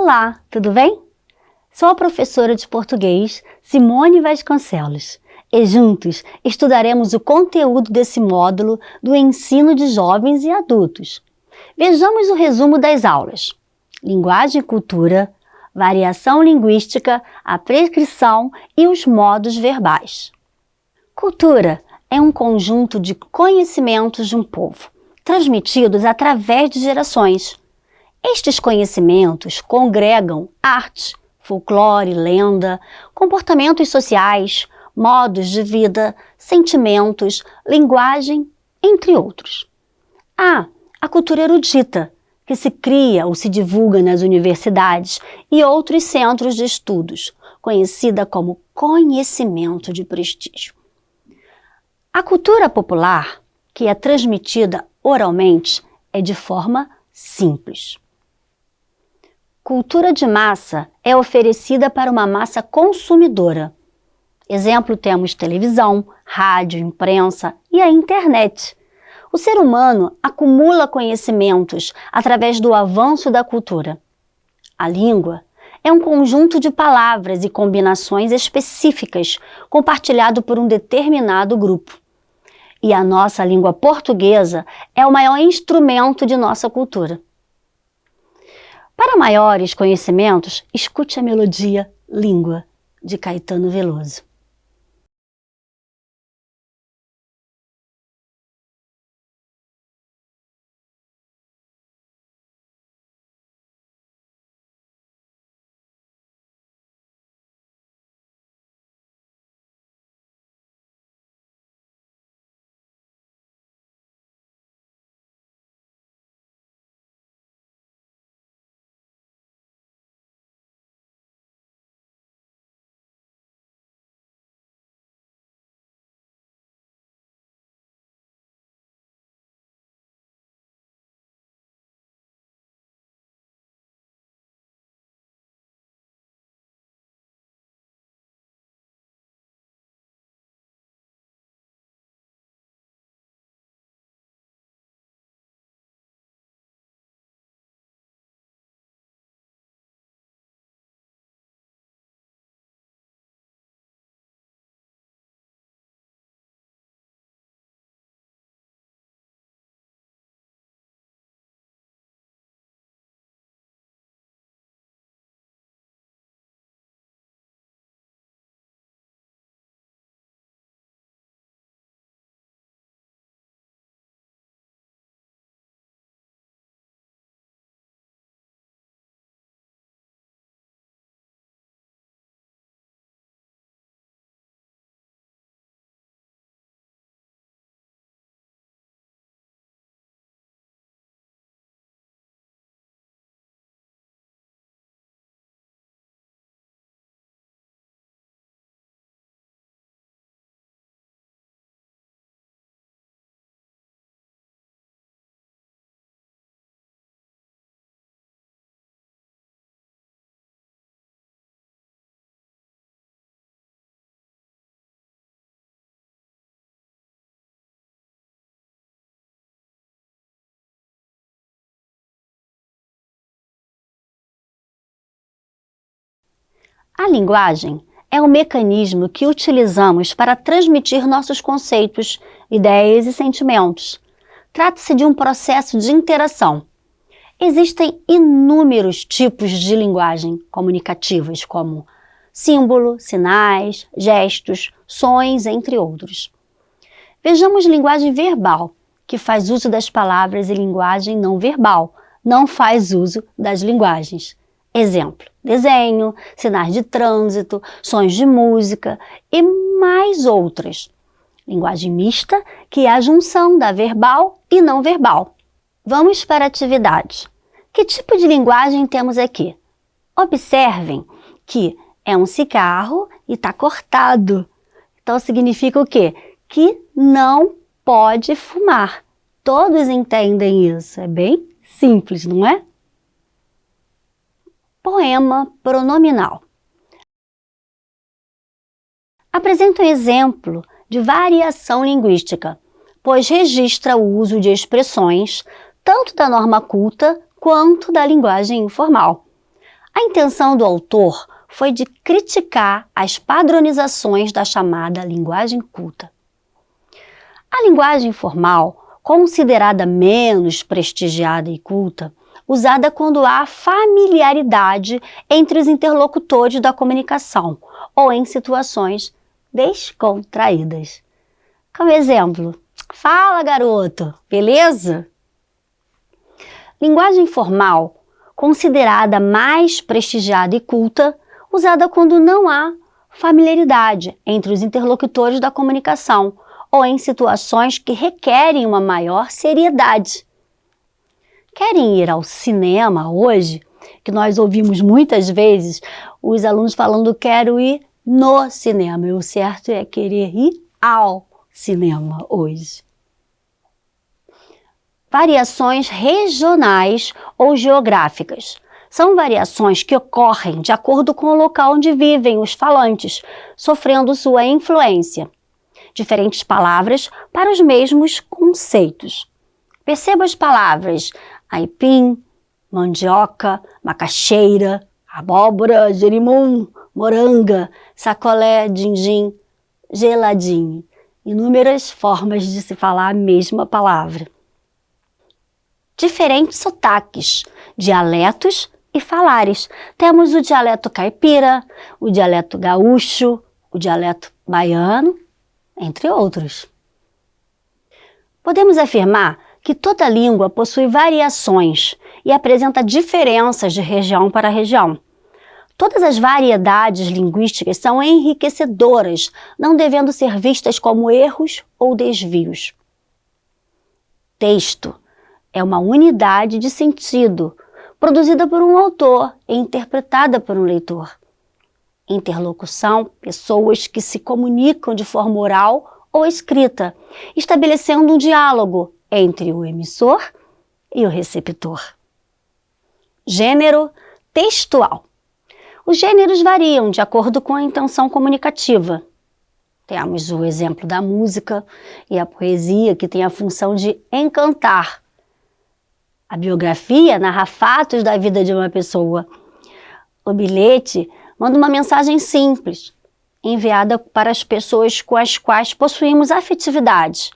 Olá, tudo bem? Sou a professora de português Simone Vasconcelos e juntos estudaremos o conteúdo desse módulo do ensino de jovens e adultos. Vejamos o resumo das aulas: linguagem e cultura, variação linguística, a prescrição e os modos verbais. Cultura é um conjunto de conhecimentos de um povo, transmitidos através de gerações. Estes conhecimentos congregam arte, folclore, lenda, comportamentos sociais, modos de vida, sentimentos, linguagem, entre outros. Há a cultura erudita, que se cria ou se divulga nas universidades e outros centros de estudos, conhecida como conhecimento de prestígio. A cultura popular, que é transmitida oralmente, é de forma simples. Cultura de massa é oferecida para uma massa consumidora. Exemplo, temos televisão, rádio, imprensa e a internet. O ser humano acumula conhecimentos através do avanço da cultura. A língua é um conjunto de palavras e combinações específicas compartilhado por um determinado grupo. E a nossa língua portuguesa é o maior instrumento de nossa cultura. Para maiores conhecimentos, escute a melodia Língua, de Caetano Veloso. A linguagem é um mecanismo que utilizamos para transmitir nossos conceitos, ideias e sentimentos. Trata-se de um processo de interação. Existem inúmeros tipos de linguagem comunicativas, como símbolo, sinais, gestos, sons, entre outros. Vejamos linguagem verbal, que faz uso das palavras, e linguagem não verbal, não faz uso das linguagens. Exemplo: desenho, sinais de trânsito, sons de música e mais outras. Linguagem mista, que é a junção da verbal e não verbal. Vamos para a atividade. Que tipo de linguagem temos aqui? Observem que é um cigarro e está cortado. Então significa o quê? Que não pode fumar. Todos entendem isso. É bem simples, não é? Poema pronominal. Apresenta um exemplo de variação linguística, pois registra o uso de expressões tanto da norma culta quanto da linguagem informal. A intenção do autor foi de criticar as padronizações da chamada linguagem culta. A linguagem formal, considerada menos prestigiada e culta, usada quando há familiaridade entre os interlocutores da comunicação ou em situações descontraídas. Como exemplo, fala garoto, beleza? Linguagem formal, considerada mais prestigiada e culta, usada quando não há familiaridade entre os interlocutores da comunicação ou em situações que requerem uma maior seriedade. Querem ir ao cinema hoje? Que nós ouvimos muitas vezes os alunos falando quero ir no cinema. E o certo é querer ir ao cinema hoje. Variações regionais ou geográficas. São variações que ocorrem de acordo com o local onde vivem os falantes, sofrendo sua influência. Diferentes palavras para os mesmos conceitos. Perceba as palavras aipim, mandioca, macaxeira, abóbora, jerimum, moranga, sacolé, dindim, geladinho. Inúmeras formas de se falar a mesma palavra. Diferentes sotaques, dialetos e falares. Temos o dialeto caipira, o dialeto gaúcho, o dialeto baiano, entre outros. Podemos afirmar que toda língua possui variações e apresenta diferenças de região para região. Todas as variedades linguísticas são enriquecedoras, não devendo ser vistas como erros ou desvios. Texto é uma unidade de sentido, produzida por um autor e interpretada por um leitor. Interlocução, pessoas que se comunicam de forma oral ou escrita, estabelecendo um diálogo entre o emissor e o receptor. Gênero textual. Os gêneros variam de acordo com a intenção comunicativa. Temos o exemplo da música e a poesia, que tem a função de encantar. A biografia narra fatos da vida de uma pessoa. O bilhete manda uma mensagem simples, enviada para as pessoas com as quais possuímos afetividade.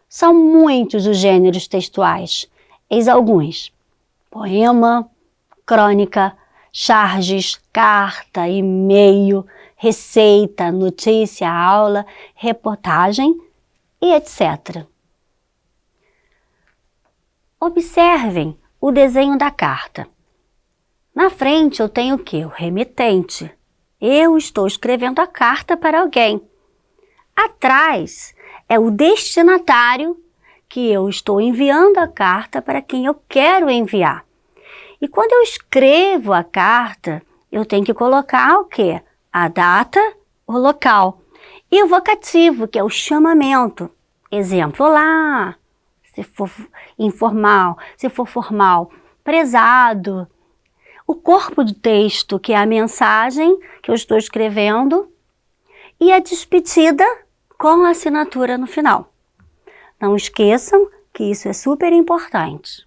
São muitos os gêneros textuais. Eis alguns: poema, crônica, charges, carta, e-mail, receita, notícia, aula, reportagem e etc. Observem o desenho da carta. Na frente eu tenho o quê? O remetente. Eu estou escrevendo a carta para alguém. Atrás é o destinatário, que eu estou enviando a carta para quem eu quero enviar. E quando eu escrevo a carta, eu tenho que colocar o quê? A data, o local. E o vocativo, que é o chamamento. Exemplo, olá, se for informal, se for formal, prezado. O corpo do texto, que é a mensagem que eu estou escrevendo, e a despedida com a assinatura no final. Não esqueçam que isso é super importante.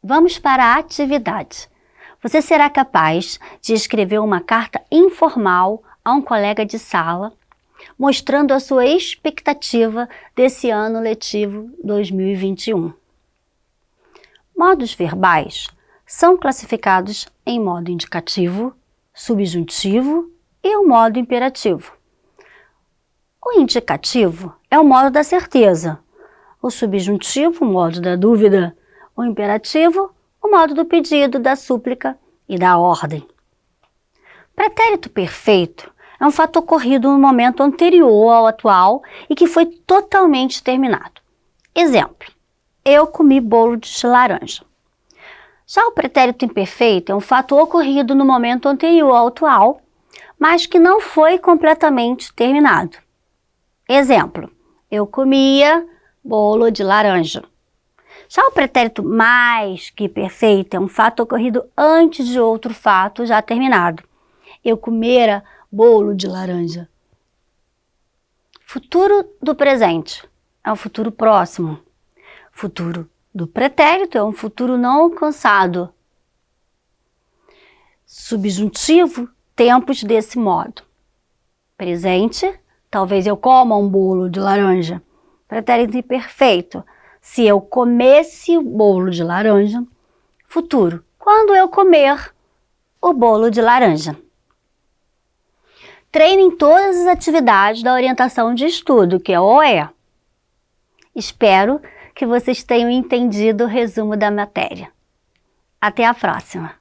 Vamos para a atividade. Você será capaz de escrever uma carta informal a um colega de sala, mostrando a sua expectativa desse ano letivo 2021. Modos verbais são classificados em modo indicativo, subjuntivo e o modo imperativo. O indicativo é o modo da certeza, o subjuntivo, o modo da dúvida, o imperativo, o modo do pedido, da súplica e da ordem. Pretérito perfeito é um fato ocorrido no momento anterior ao atual e que foi totalmente terminado. Exemplo: eu comi bolo de laranja. Já o pretérito imperfeito é um fato ocorrido no momento anterior ao atual, mas que não foi completamente terminado. Exemplo: eu comia bolo de laranja. Já o pretérito mais que perfeito é um fato ocorrido antes de outro fato já terminado. Eu comera bolo de laranja. Futuro do presente é um futuro próximo. Futuro do pretérito é um futuro não alcançado. Subjuntivo, tempos desse modo. Presente, talvez eu coma um bolo de laranja. Pretérito imperfeito, se eu comesse o bolo de laranja. Futuro, quando eu comer o bolo de laranja. Treinem todas as atividades da orientação de estudo, que é o OE. Espero que vocês tenham entendido o resumo da matéria. Até a próxima!